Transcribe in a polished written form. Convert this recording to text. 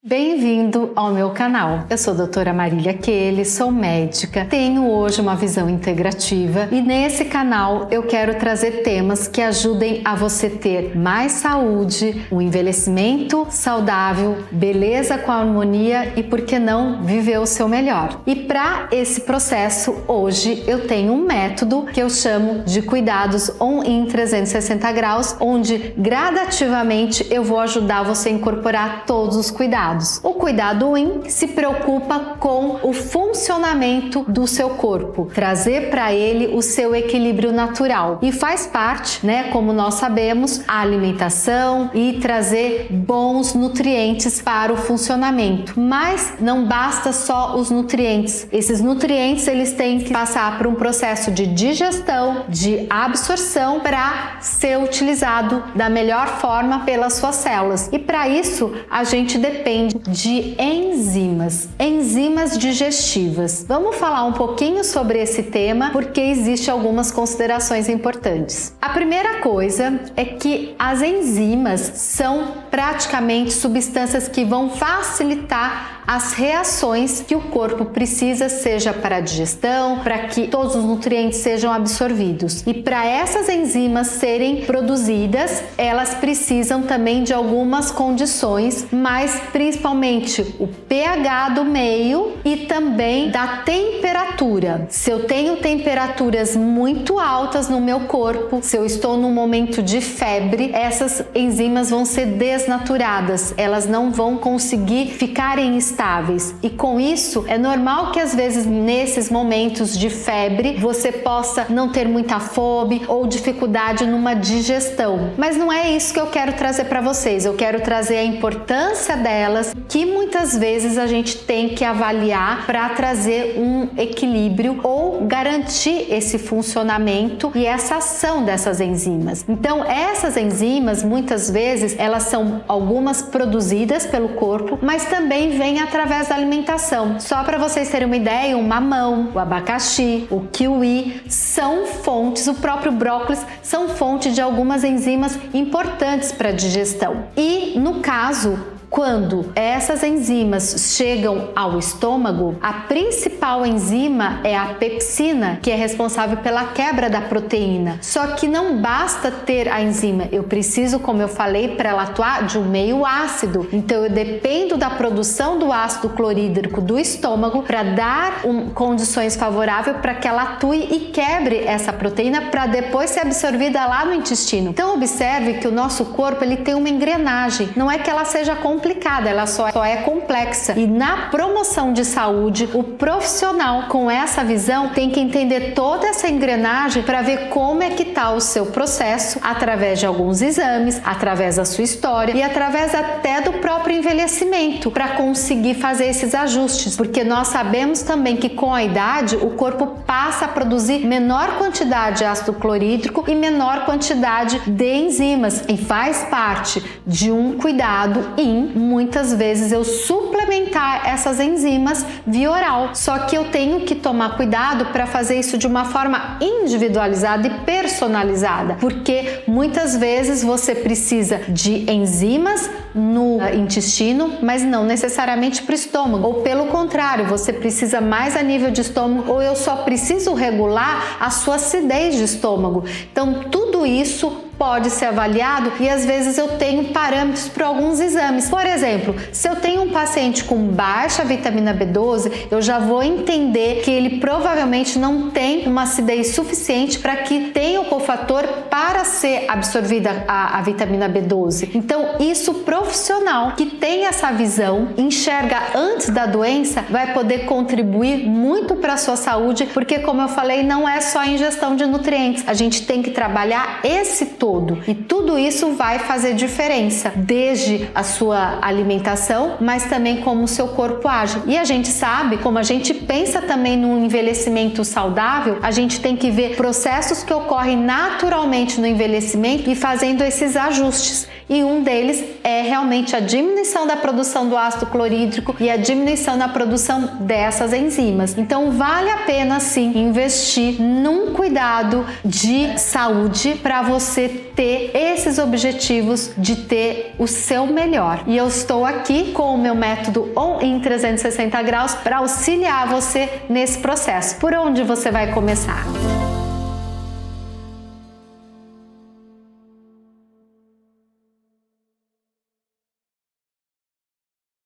Bem-vindo ao meu canal. Eu sou a doutora Marília Quehle, sou médica, tenho hoje uma visão integrativa e nesse canal eu quero trazer temas que ajudem a você ter mais saúde, um envelhecimento saudável, beleza com harmonia e, por que não, viver o seu melhor. E para esse processo, hoje eu tenho um método que eu chamo de Cuidados On-In 360 graus, onde gradativamente eu vou ajudar você a incorporar todos os cuidados. O cuidado On-In se preocupa com o funcionamento do seu corpo, trazer para ele o seu equilíbrio natural e faz parte, como nós sabemos, a alimentação e trazer bons nutrientes para o funcionamento. Mas não basta só os nutrientes. Esses nutrientes eles têm que passar por um processo de digestão, de absorção para ser utilizado da melhor forma pelas suas células. E para isso a gente depende de enzimas digestivas. Vamos falar um pouquinho sobre esse tema porque existem algumas considerações importantes. A primeira coisa é que as enzimas são praticamente substâncias que vão facilitar as reações que o corpo precisa, seja para a digestão, para que todos os nutrientes sejam absorvidos. E para essas enzimas serem produzidas, elas precisam também de algumas condições, mas principalmente o pH do meio e também da temperatura. Se eu tenho temperaturas muito altas no meu corpo, se eu estou num momento de febre, essas enzimas vão ser desnaturadas, elas não vão conseguir ficarem estáveis. E com isso, é normal que às vezes nesses momentos de febre você possa não ter muita fome ou dificuldade numa digestão. Mas não é isso que eu quero trazer para vocês. Eu quero trazer a importância delas, que muitas vezes a gente tem que avaliar para trazer um equilíbrio ou garantir esse funcionamento e essa ação dessas enzimas. Então, essas enzimas, muitas vezes, elas são algumas produzidas pelo corpo, mas também vêm através da alimentação. Só para vocês terem uma ideia, o mamão, o abacaxi, o kiwi são fontes, o próprio brócolis são fonte de algumas enzimas importantes para a digestão. E no caso, quando essas enzimas chegam ao estômago, a principal enzima é a pepsina, que é responsável pela quebra da proteína. Só que não basta ter a enzima, eu preciso, como eu falei, para ela atuar, de um meio ácido. Então eu dependo da produção do ácido clorídrico do estômago para dar condições favoráveis para que ela atue e quebre essa proteína para depois ser absorvida lá no intestino. Então observe que o nosso corpo ele tem uma engrenagem, não é que ela seja complicada, ela só é complexa. E na promoção de saúde, o profissional com essa visão tem que entender toda essa engrenagem para ver como é que está o seu processo através de alguns exames, através da sua história e através até do próprio envelhecimento para conseguir fazer esses ajustes, porque nós sabemos também que com a idade o corpo passa a produzir menor quantidade de ácido clorídrico e menor quantidade de enzimas e faz parte de um cuidado muitas vezes eu suplementar essas enzimas via oral. Só que eu tenho que tomar cuidado para fazer isso de uma forma individualizada e personalizada, porque muitas vezes você precisa de enzimas no intestino, mas não necessariamente para o estômago, ou pelo contrário, você precisa mais a nível de estômago, ou eu só preciso regular a sua acidez de estômago. Então tudo isso pode ser avaliado e às vezes eu tenho parâmetros para alguns exames. Por exemplo, se eu tenho um paciente com baixa vitamina B12, eu já vou entender que ele provavelmente não tem uma acidez suficiente para que tenha o cofator para ser absorvida a vitamina B12. Então, isso profissional que tem essa visão, enxerga antes da doença, vai poder contribuir muito para a sua saúde, porque como eu falei, não é só a ingestão de nutrientes, a gente tem que trabalhar esse todo. E tudo isso vai fazer diferença, desde a sua alimentação, mas também como o seu corpo age. E a gente sabe, como a gente pensa também no envelhecimento saudável, a gente tem que ver processos que ocorrem naturalmente no envelhecimento e fazendo esses ajustes. E um deles é realmente a diminuição da produção do ácido clorídrico e a diminuição na produção dessas enzimas. Então vale a pena sim investir num cuidado de saúde para você ter esses objetivos de ter o seu melhor. E eu estou aqui com o meu método On em 360 graus para auxiliar você nesse processo. Por onde você vai começar?